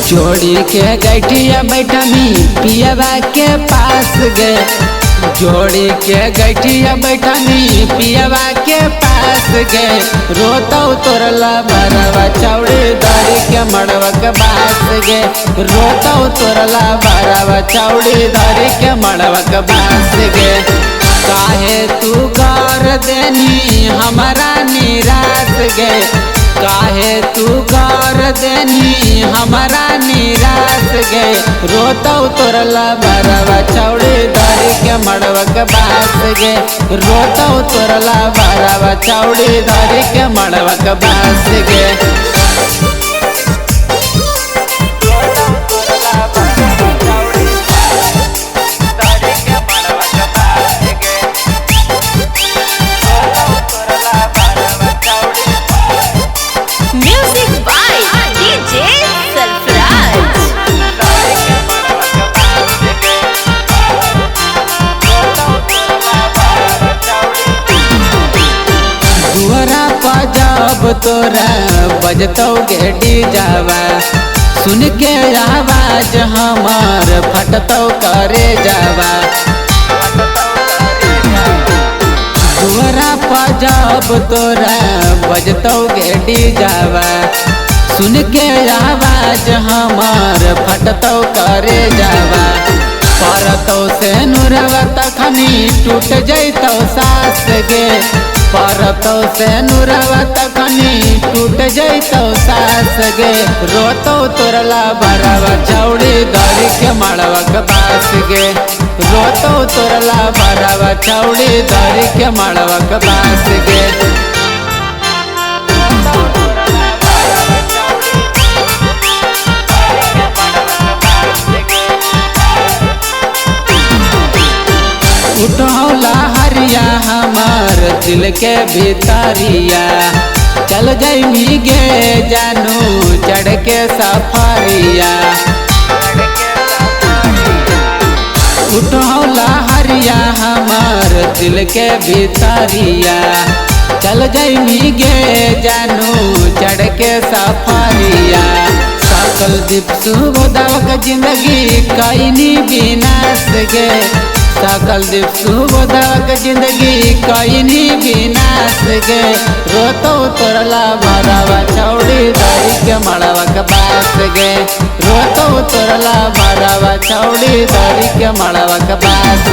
जोड़ी के गैठिया बैठनी पियावा के पास गे, जोड़ी के गैठिया बैठनी पियावा के पास गे। रोता तोरला बरवा चौड़ी धरी के मड़वा के बास गे, रोता तोरला बरवा चौड़ी धरी के मड़वा के बास गे। काहे तू कर देनी हमारा निराश गे, काहे तू कर देनी हमारा निराश गे। रोता तोरला बरवा चौड़ी धरी के मड़वा के बास गे, रोता तोरला बरवा चौड़ी धरी के मड़वा के बास गे। Music by DJ Sarfraz. दुआरा पर जब तोरा बजतौ गेडी जावा, सुन के आवाज हमार फटतौ करे जावा। दुआरा पर जब तोरा बजतौ गेडी जावा, सुन के आवाज हमार फटतौ करे जावा। परतौ से नुरवा तखनी टूट जैतौ सास गे, परतौ से नुरवा तखनी टूट जैतौ सास गे। रोतौ तोरला बरवा चौड़ी धरी के मड़वा के बास गे, रोतौ तोरला बरवा चौड़ी धरी के मड़वा के बास गे। उठौला हरिया हमार दिल के भीतरिया, चल जाई गे जानू चढ़ के सफरिया। उठौला हरिया हमार दिल के भीतरिया, चल जाई गे जानू चढ़ के सफरिया। सकल दीप सुबोधवा जिंदगी कईनी विनाश गे, सकल दीप सुबोधवा जिंदगी कईनी विनाश गे। रोतो तोरला बरवा चौड़ी धरी के मड़वा के बास गे, रोतो तोरला बरवा चौड़ी धरी के मड़वा के बास